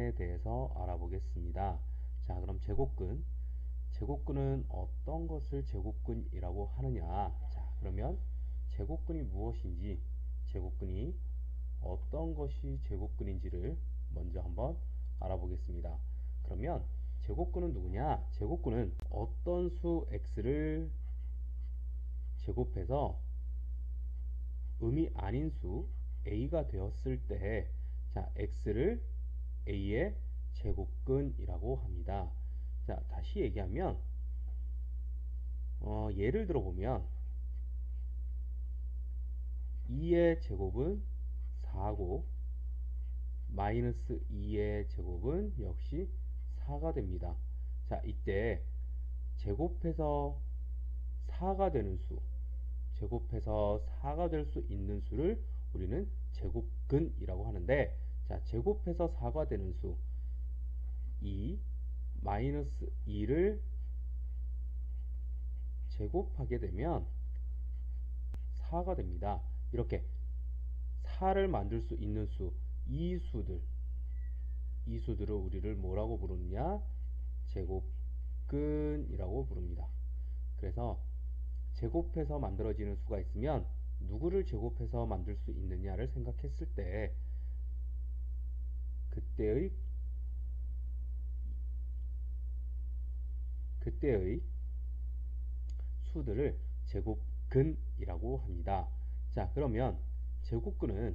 제곱근에 대해서 알아보겠습니다. 자, 그럼 제곱근은 어떤 것을 제곱근이라고 하느냐? 자, 그러면 제곱근이 무엇인지, 제곱근이 어떤 것이 제곱근인지를 먼저 한번 알아보겠습니다. 그러면 제곱근은 누구냐? 제곱근은 어떤 수 x를 제곱해서 음이 아닌 수 a가 되었을 때, 자, x를 a의 제곱근이라고 합니다. 자, 다시 얘기하면 예를 들어 보면 2의 제곱은 4고 마이너스 2의 제곱은 역시 4가 됩니다. 자, 이때 제곱해서 4가 되는 수, 제곱해서 4가 될 수 있는 수를 우리는 제곱근이라고 하는데, 자, 제곱해서 4가 되는 수 2 마이너스 2를 제곱하게 되면 4가 됩니다. 이렇게 4를 만들 수 있는 수, 이 수들을 우리를 뭐라고 부르느냐? 제곱근이라고 부릅니다. 그래서 제곱해서 만들어지는 수가 있으면 누구를 제곱해서 만들 수 있느냐를 생각했을 때 그때의 수들을 제곱근이라고 합니다. 자, 그러면 제곱근은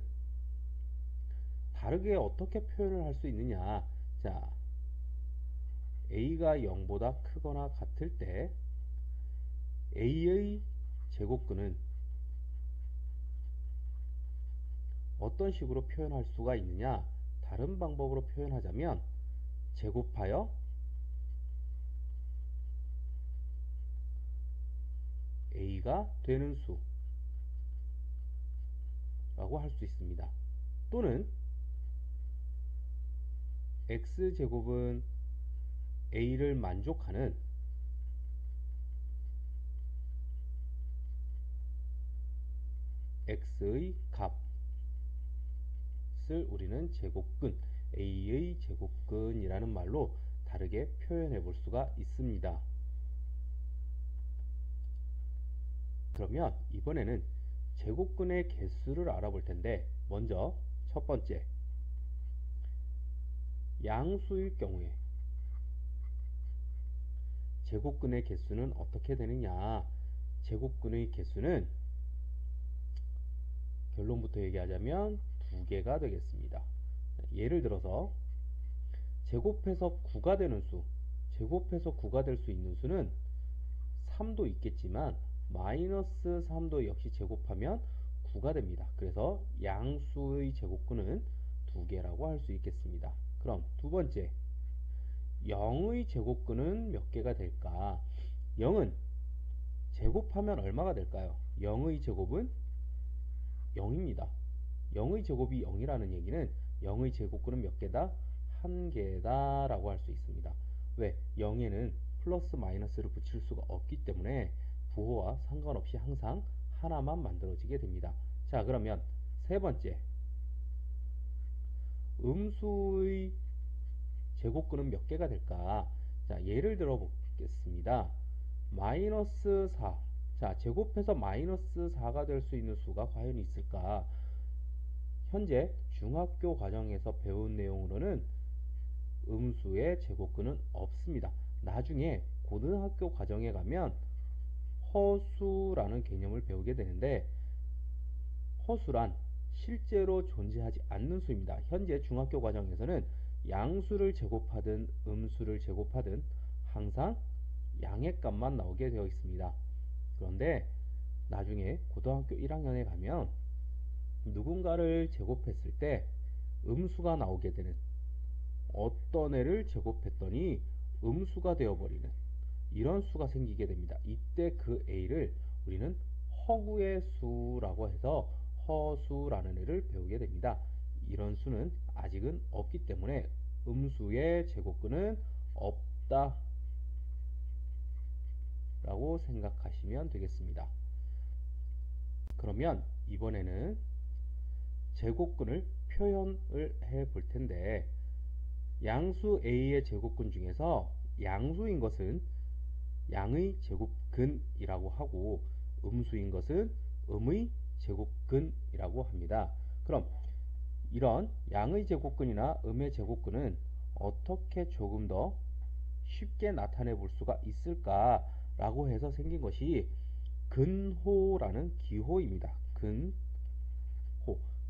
다르게 어떻게 표현을 할 수 있느냐? 자, a가 0보다 크거나 같을 때 a의 제곱근은 어떤 식으로 표현할 수가 있느냐? 다른 방법으로 표현하자면 제곱하여 a가 되는 수라고 할 수 있습니다. 또는 x제곱은 a를 만족하는 x의 값을 우리는 제곱근, a의 제곱근이라는 말로 다르게 표현해 볼 수가 있습니다. 그러면 이번에는 제곱근의 개수를 알아볼 텐데, 먼저 첫 번째, 양수일 경우에 제곱근의 개수는 어떻게 되느냐? 제곱근의 개수는 결론부터 얘기하자면 두 개가 되겠습니다. 예를 들어서 제곱해서 9가 되는 수, 제곱해서 9가 될 수 있는 수는 3도 있겠지만 마이너스 3도 역시 제곱하면 9가 됩니다. 그래서 양수의 제곱근은 두 개라고 할 수 있겠습니다. 그럼 두 번째, 0의 제곱근은 몇 개가 될까? 0은 제곱하면 얼마가 될까요? 0의 제곱은 0입니다. 0의 제곱이 0이라는 얘기는 0의 제곱근은 몇 개다? 한 개다 라고 할 수 있습니다. 왜? 0에는 플러스 마이너스를 붙일 수가 없기 때문에 부호와 상관없이 항상 하나만 만들어지게 됩니다. 자, 그러면 세 번째, 음수의 제곱근은 몇 개가 될까? 자, 예를 들어 보겠습니다. 마이너스 4. 자, 제곱해서 마이너스 4가 될 수 있는 수가 과연 있을까? 현재 중학교 과정에서 배운 내용으로는 음수의 제곱근은 없습니다. 나중에 고등학교 과정에 가면 허수라는 개념을 배우게 되는데, 허수란 실제로 존재하지 않는 수입니다. 현재 중학교 과정에서는 양수를 제곱하든 음수를 제곱하든 항상 양의 값만 나오게 되어 있습니다. 그런데 나중에 고등학교 1학년에 가면 누군가를 제곱했을 때 음수가 나오게 되는, 어떤 애를 제곱했더니 음수가 되어버리는 이런 수가 생기게 됩니다. 이때 그 a를 우리는 허구의 수라고 해서 허수라는 애를 배우게 됩니다. 이런 수는 아직은 없기 때문에 음수의 제곱근은 없다 라고 생각하시면 되겠습니다. 그러면 이번에는 제곱근을 표현을 해 볼 텐데, 양수 A의 제곱근 중에서 양수인 것은 양의 제곱근이라고 하고 음수인 것은 음의 제곱근이라고 합니다. 그럼 이런 양의 제곱근이나 음의 제곱근은 어떻게 조금 더 쉽게 나타내 볼 수가 있을까라고 해서 생긴 것이 근호라는 기호입니다. 근호.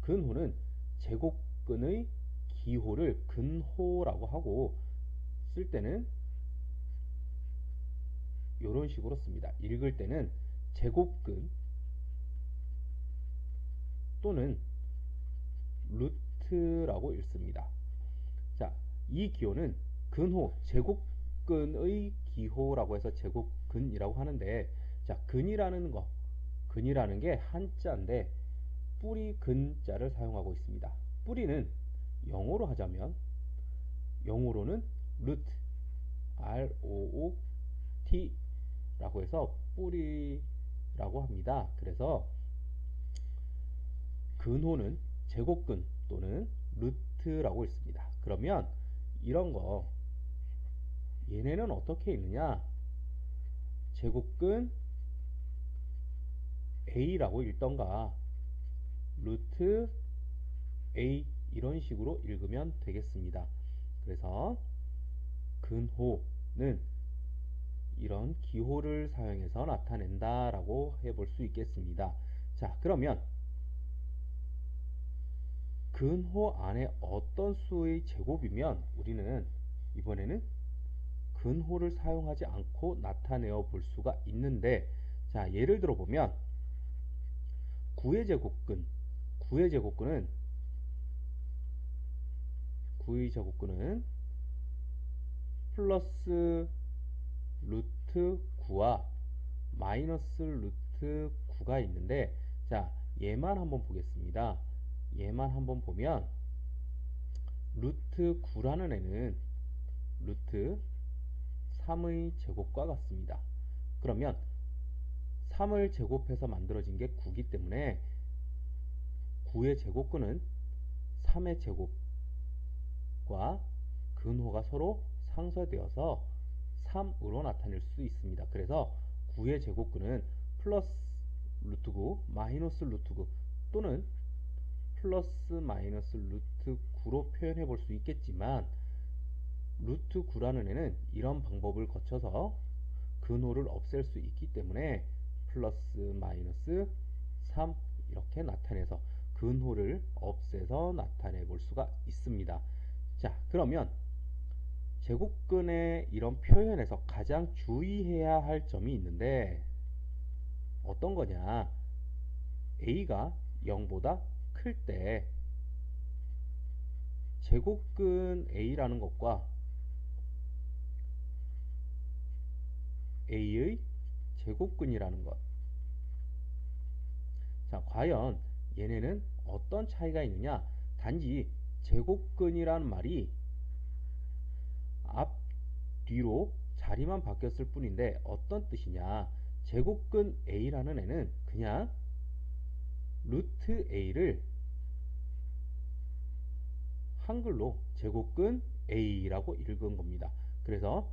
근호는 제곱근의 기호를 근호라고 하고 쓸 때는 이런 식으로 씁니다. 읽을 때는 제곱근 또는 루트라고 읽습니다. 자, 이 기호는 근호, 제곱근의 기호라고 해서 제곱근이라고 하는데, 자, 근이라는 게 한자인데 뿌리 근자를 사용하고 있습니다. 뿌리는 영어로 하자면 영어로는 root, R-O-O-T 라고 해서 뿌리라고 합니다. 그래서 근호는 제곱근 또는 루트라고 있습니다. 그러면 이런 거 얘네는 어떻게 읽느냐? 제곱근 A라고 읽던가 루트 A 이런 식으로 읽으면 되겠습니다. 그래서 근호는 이런 기호를 사용해서 나타낸다 라고 해볼 수 있겠습니다. 자, 그러면 근호 안에 어떤 수의 제곱이면 우리는 이번에는 근호를 사용하지 않고 나타내어 볼 수가 있는데, 자, 예를 들어 보면 9의 제곱근, 9의 제곱근은 9의 제곱근은 플러스 루트 9와 마이너스 루트 9가 있는데, 자, 얘만 한번 보겠습니다. 얘만 한번 보면 루트 9라는 애는 루트 3의 제곱과 같습니다. 그러면 3을 제곱해서 만들어진 게 9기 때문에 9의 제곱근은 3의 제곱과 근호가 서로 상쇄되어서 3으로 나타낼 수 있습니다. 그래서 9의 제곱근은 플러스 루트 9 마이너스 루트 9 또는 플러스 마이너스 루트 9로 표현해 볼 수 있겠지만, 루트 9라는 애는 이런 방법을 거쳐서 근호를 없앨 수 있기 때문에 플러스 마이너스 3 이렇게 나타내서 근호를 없애서 나타내 볼 수가 있습니다. 자, 그러면 제곱근의 이런 표현에서 가장 주의해야 할 점이 있는데 어떤 거냐? A가 0보다 클 때 제곱근 A라는 것과 A의 제곱근이라는 것. 자, 과연 얘네는 어떤 차이가 있느냐? 단지 제곱근이라는 말이 앞, 뒤로 자리만 바뀌었을 뿐인데 어떤 뜻이냐? 제곱근 A라는 애는 그냥 루트 A를 한글로 제곱근 A라고 읽은 겁니다. 그래서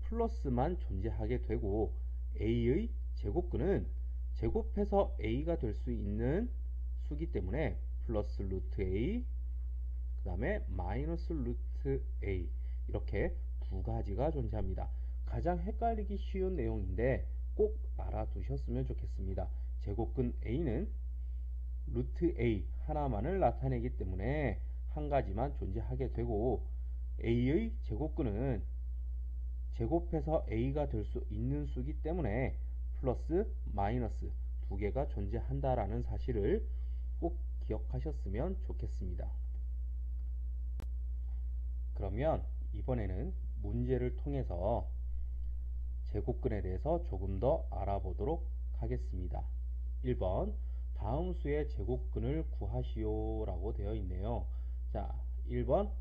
플러스만 존재하게 되고 A의 제곱근은 제곱해서 A가 될 수 있는 수기 때문에 플러스 루트 A 그 다음에 마이너스 루트 A 이렇게 두 가지가 존재합니다. 가장 헷갈리기 쉬운 내용인데 꼭 알아두셨으면 좋겠습니다. 제곱근 A는 루트 A 하나만을 나타내기 때문에 한 가지만 존재하게 되고, A의 제곱근은 제곱해서 A가 될 수 있는 수기 때문에 플러스 마이너스 두 개가 존재한다라는 사실을 꼭 기억하셨으면 좋겠습니다. 그러면 이번에는 문제를 통해서 제곱근에 대해서 조금 더 알아보도록 하겠습니다. 1번 다음 수의 제곱근을 구하시오 라고 되어 있네요. 자, 1번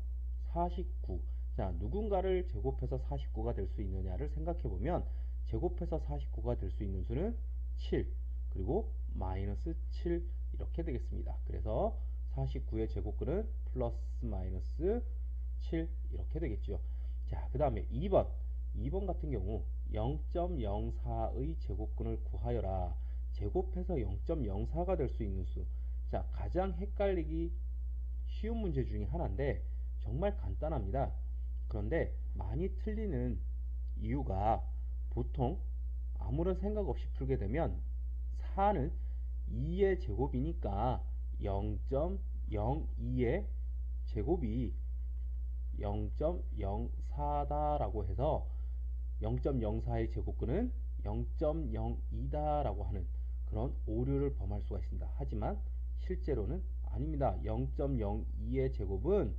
49. 자, 누군가를 제곱해서 49가 될 수 있느냐를 생각해 보면 제곱해서 49가 될 수 있는 수는 7 그리고 마이너스 7 이렇게 되겠습니다. 그래서 49의 제곱근은 플러스 마이너스 7 이렇게 되겠죠. 자, 그 다음에 2번 같은 경우 0.04의 제곱근을 구하여라. 제곱해서 0.04가 될 수 있는 수. 자, 가장 헷갈리기 쉬운 문제 중에 하나인데 정말 간단합니다. 그런데 많이 틀리는 이유가 보통 아무런 생각 없이 풀게 되면 4는 2의 제곱이니까 0.02의 제곱이 0.04다라고 해서 0.04의 제곱근은 0.02다라고 하는 그런 오류를 범할 수가 있습니다. 하지만 실제로는 아닙니다. 0.02의 제곱은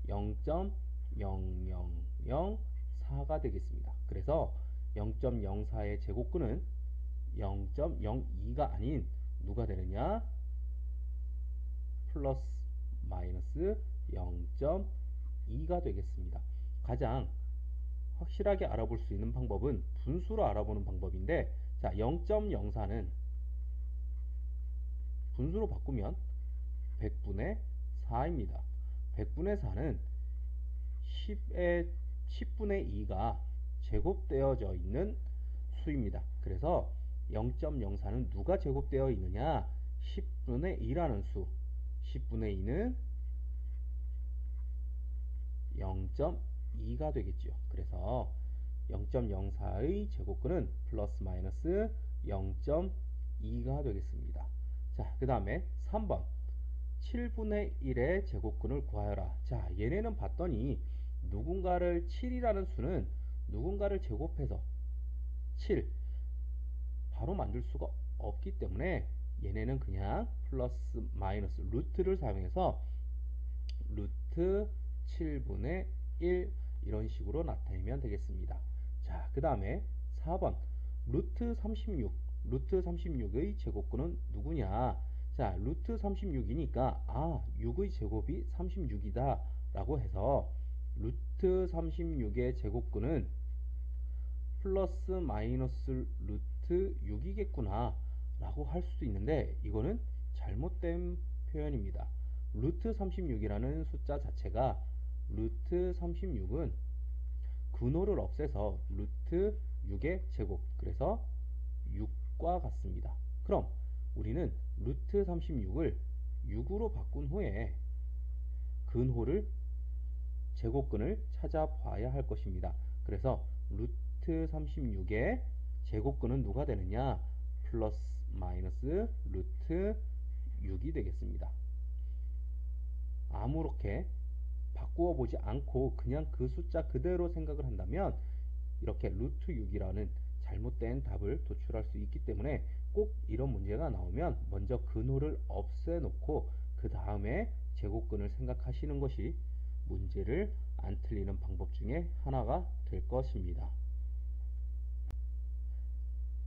0.0004가 되겠습니다. 그래서 0.04의 제곱근은 0.02가 아닌 누가 되느냐? 플러스 마이너스 0.2가 되겠습니다. 가장 확실하게 알아볼 수 있는 방법은 분수로 알아보는 방법인데, 자, 0.04는 분수로 바꾸면 100분의 4입니다. 100분의 4는 10분의 2가 제곱되어져 있는 수입니다. 그래서 0.04는 누가 제곱되어 있느냐? 10분의 2라는 수. 10분의 2는 0.2가 되겠죠. 그래서 0.04의 제곱근은 플러스 마이너스 0.2가 되겠습니다. 자, 그 다음에 3번 7분의 1의 제곱근을 구하여라. 자, 얘네는 봤더니 누군가를 7이라는 수는 누군가를 제곱해서 7 바로 만들 수가 없기 때문에 얘네는 그냥 플러스 마이너스 루트를 사용해서 루트 7분의 1 이런 식으로 나타내면 되겠습니다. 자, 그 다음에 4번 루트 36의 제곱근은 누구냐? 자, 루트 36이니까 6의 제곱이 36이다 라고 해서 루트 36의 제곱근은 플러스 마이너스 루트 6이겠구나 라고 할 수도 있는데 이거는 잘못된 표현입니다. 루트 36이라는 숫자 자체가 루트 36은 근호를 없애서 루트 6의 제곱, 그래서 6과 같습니다. 그럼 우리는 루트 36을 6으로 바꾼 후에 근호를 제곱근을 찾아봐야 할 것입니다. 그래서 루트 36의 제곱근은 누가 되느냐? 플러스 마이너스 루트 6이 되겠습니다. 아무렇게 바꾸어 보지 않고 그냥 그 숫자 그대로 생각을 한다면 이렇게 루트 6이라는 잘못된 답을 도출할 수 있기 때문에 꼭 이런 문제가 나오면 먼저 근호를 없애놓고 그 다음에 제곱근을 생각하시는 것이 문제를 안 틀리는 방법 중에 하나가 될 것입니다.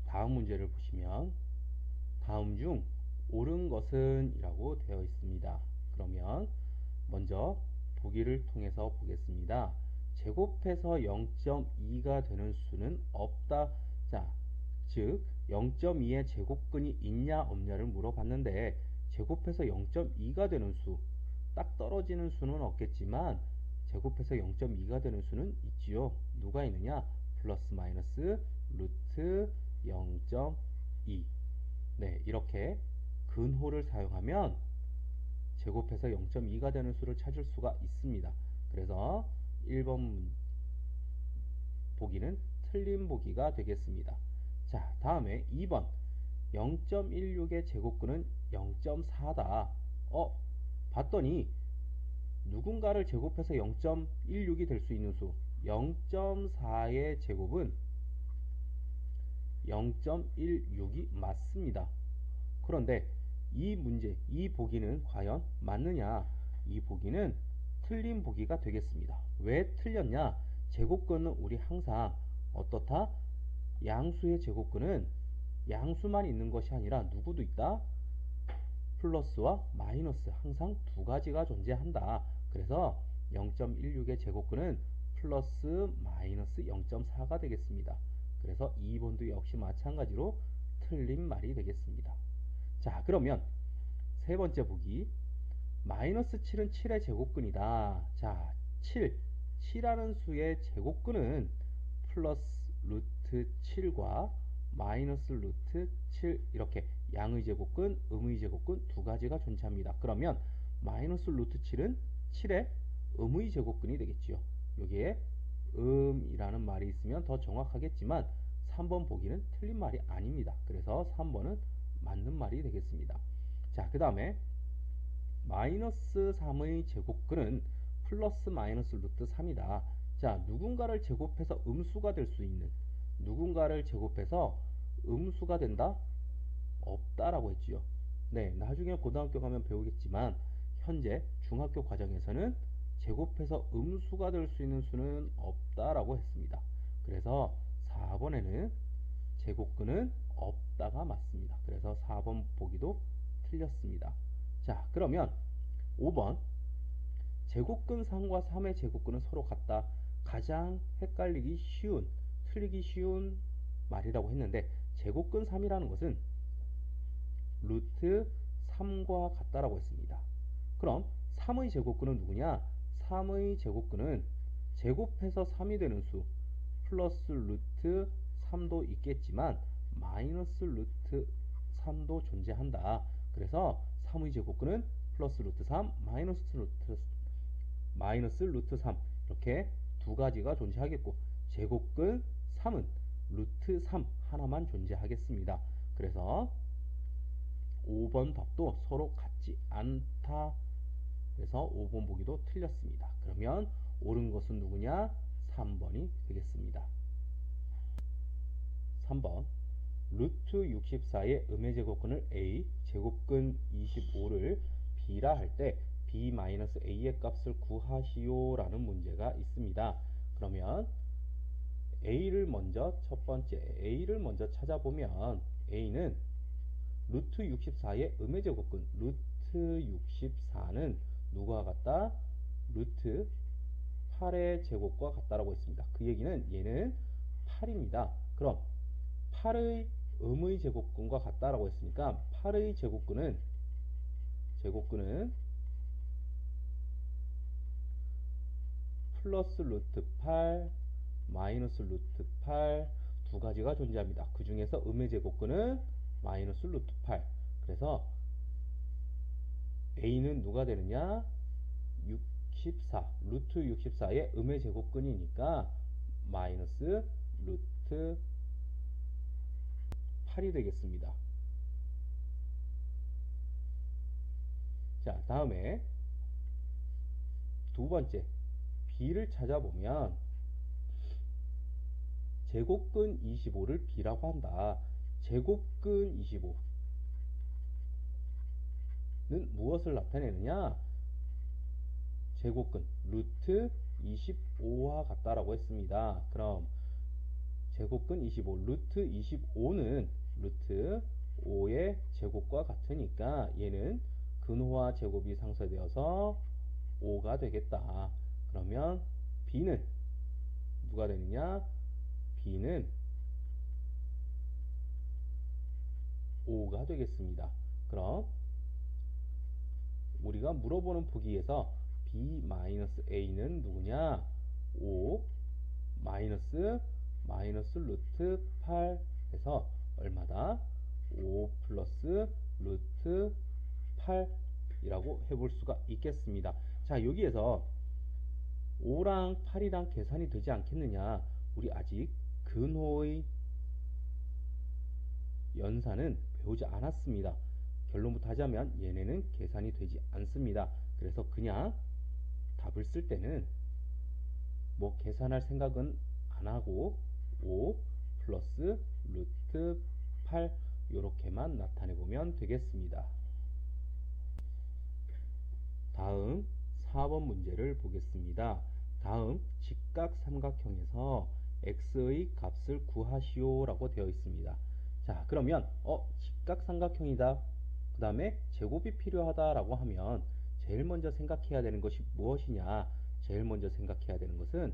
다음 문제를 보시면 다음 중 옳은 것은 이라고 되어 있습니다. 그러면 먼저 보기를 통해서 보겠습니다. 제곱해서 0.2가 되는 수는 없다. 자, 즉 0.2의 제곱근이 있냐 없냐를 물어봤는데 제곱해서 0.2가 되는 수, 딱 떨어지는 수는 없겠지만 제곱해서 0.2가 되는 수는 있지요. 누가 있느냐? 플러스 마이너스 루트 0.2. 네, 이렇게 근호를 사용하면 제곱해서 0.2가 되는 수를 찾을 수가 있습니다. 그래서 1번 보기는 틀린 보기가 되겠습니다. 자, 다음에 2번 0.16의 제곱근은 0.4다. 봤더니 누군가를 제곱해서 0.16이 될 수 있는 수 0.4의 제곱은 0.16이 맞습니다. 그런데 이 문제, 이 보기는 과연 맞느냐? 이 보기는 틀린 보기가 되겠습니다. 왜 틀렸냐? 제곱근은 우리 항상 어떻다? 양수의 제곱근은 양수만 있는 것이 아니라 누구도 있다? 플러스와 마이너스 항상 두 가지가 존재한다. 그래서 0.16의 제곱근은 플러스 마이너스 0.4가 되겠습니다. 그래서 2번도 역시 마찬가지로 틀린 말이 되겠습니다. 자, 그러면 세 번째 보기 마이너스 7은 7의 제곱근이다. 자, 7, 7이라는 수의 제곱근은 플러스 루트 7과 마이너스 루트 7 이렇게 양의 제곱근, 음의 제곱근 두 가지가 존재합니다. 그러면 마이너스 루트 7은 7의 음의 제곱근이 되겠지요. 여기에 음이라는 말이 있으면 더 정확하겠지만 3번 보기는 틀린 말이 아닙니다. 그래서 3번은 맞는 말이 되겠습니다. 자, 그 다음에 마이너스 3의 제곱근은 플러스 마이너스 루트 3이다. 자, 누군가를 제곱해서 음수가 될 수 있는, 누군가를 제곱해서 음수가 된다? 없다라고 했지요. 네, 나중에 고등학교 가면 배우겠지만 현재 중학교 과정에서는 제곱해서 음수가 될 수 있는 수는 없다라고 했습니다. 그래서 4번에는 제곱근은 없다가 맞습니다. 그래서 4번 보기도 틀렸습니다. 자, 그러면 5번 제곱근 3과 3의 제곱근은 서로 같다. 가장 헷갈리기 쉬운, 틀리기 쉬운 말이라고 했는데 제곱근 3이라는 것은 루트 3과 같다라고 했습니다. 그럼 3의 제곱근은 누구냐? 3의 제곱근은 제곱해서 3이 되는 수 플러스 루트 3도 있겠지만 마이너스 루트 3도 존재한다. 그래서 3의 제곱근은 플러스 루트 3 마이너스 루트 3 이렇게 두 가지가 존재하겠고 제곱근 3은 루트 3 하나만 존재하겠습니다. 그래서 5번 답도 서로 같지 않다. 그래서 5번 보기도 틀렸습니다. 그러면 옳은 것은 누구냐? 3번이 되겠습니다. 3번 루트 64의 음의 제곱근을 a, 제곱근 25를 b라 할 때 b-a의 값을 구하시오 라는 문제가 있습니다. 그러면 a를 먼저 첫 번째 a를 먼저 찾아보면 a는 루트 64의 음의 제곱근 루트 64는 누구와 같다? 루트 8의 제곱과 같다라고 했습니다. 그 얘기는 얘는 8입니다. 그럼 8의 음의 제곱근과 같다라고 했으니까 8의 제곱근은 플러스 루트 8 마이너스 루트 8 두 가지가 존재합니다. 그 중에서 음의 제곱근은 마이너스 루트 8. 그래서 a는 누가 되느냐? 64 루트 64의 음의 제곱근이니까 마이너스 루트 8이 되겠습니다. 자, 다음에 두 번째 b를 찾아보면 제곱근 25를 b라고 한다. 제곱근 25는 무엇을 나타내느냐? 제곱근 루트 25와 같다라고 했습니다. 그럼 제곱근 25 루트 25는 루트 5의 제곱과 같으니까 얘는 근호와 제곱이 상쇄되어서 5가 되겠다. 그러면 b는 누가 되느냐? b는 5가 되겠습니다. 그럼 우리가 물어보는 보기에서 b-a는 누구냐? 5 마이너스 루트 8 해서 얼마다? 5 플러스 루트 8이라고 해볼 수가 있겠습니다. 자, 여기에서 5랑 8이랑 계산이 되지 않겠느냐? 우리 아직 근호의 연산은 배우지 않았습니다. 결론부터 하자면 얘네는 계산이 되지 않습니다. 그래서 그냥 답을 쓸 때는 뭐 계산할 생각은 안 하고 5 플러스 루트 8 이렇게만 나타내 보면 되겠습니다. 다음 4번 문제를 보겠습니다. 다음 직각삼각형에서 x의 값을 구하시오 라고 되어 있습니다. 자, 그러면 직각삼각형이다. 그 다음에 제곱이 필요하다 라고 하면 제일 먼저 생각해야 되는 것이 무엇이냐? 제일 먼저 생각해야 되는 것은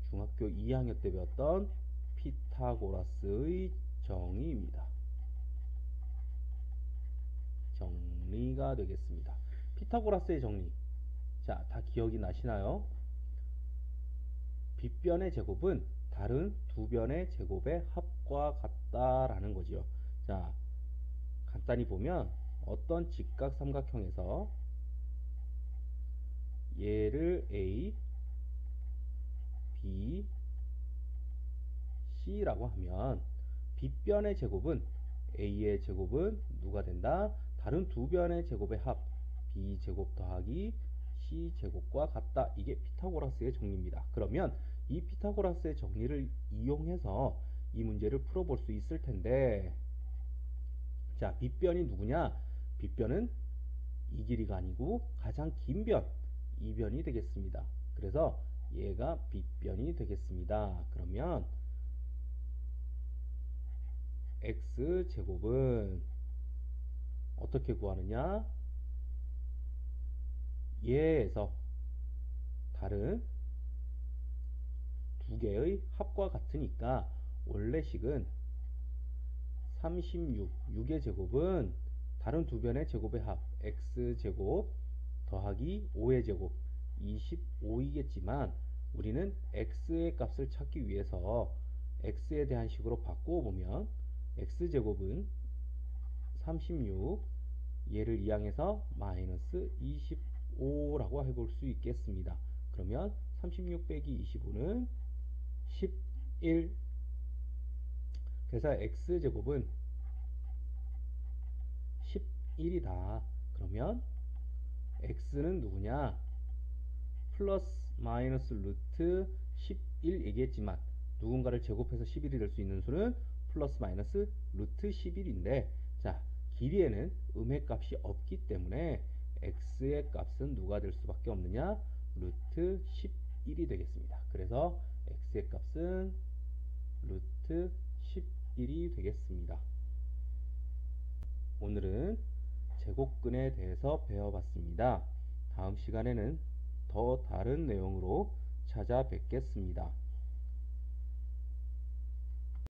중학교 2학년 때 배웠던 피타고라스의 정의입니다. 정리가 되겠습니다. 피타고라스의 정리. 자, 다 기억이 나시나요? 빗변의 제곱은 다른 두 변의 제곱의 합과 같다라는 거지요. 자, 간단히 보면 어떤 직각삼각형에서 얘를 A, B, C라고 하면 빗변의 제곱은 A의 제곱은 누가 된다? 다른 두 변의 제곱의 합 B제곱 더하기 C제곱과 같다. 이게 피타고라스의 정리입니다. 그러면 이 피타고라스의 정리를 이용해서 이 문제를 풀어볼 수 있을 텐데, 자, 빗변이 누구냐? 빗변은 이 길이가 아니고 가장 긴 변, 이 변이 되겠습니다. 그래서 얘가 빗변이 되겠습니다. 그러면 x제곱은 어떻게 구하느냐? 얘에서 다른 두 개의 합과 같으니까 원래 식은 36, 6의 제곱은 다른 두 변의 제곱의 합 x제곱 더하기 5의 제곱 25이겠지만 우리는 x의 값을 찾기 위해서 x에 대한 식으로 바꾸어 보면 x제곱은 36 얘를 이항해서 마이너스 25라고 해볼 수 있겠습니다. 그러면 36 빼기 25는 11. 그래서 x제곱은 11이다. 그러면 x는 누구냐? 플러스 마이너스 루트 11 얘기했지만 누군가를 제곱해서 11이 될 수 있는 수는 플러스 마이너스 루트 11인데, 자, 길이에는 음의 값이 없기 때문에 x의 값은 누가 될 수밖에 없느냐? 루트 11이 되겠습니다. 그래서 x의 값은 루트 11이 되겠습니다. 오늘은 제곱근에 대해서 배워봤습니다. 다음 시간에는 더 다른 내용으로 찾아뵙겠습니다.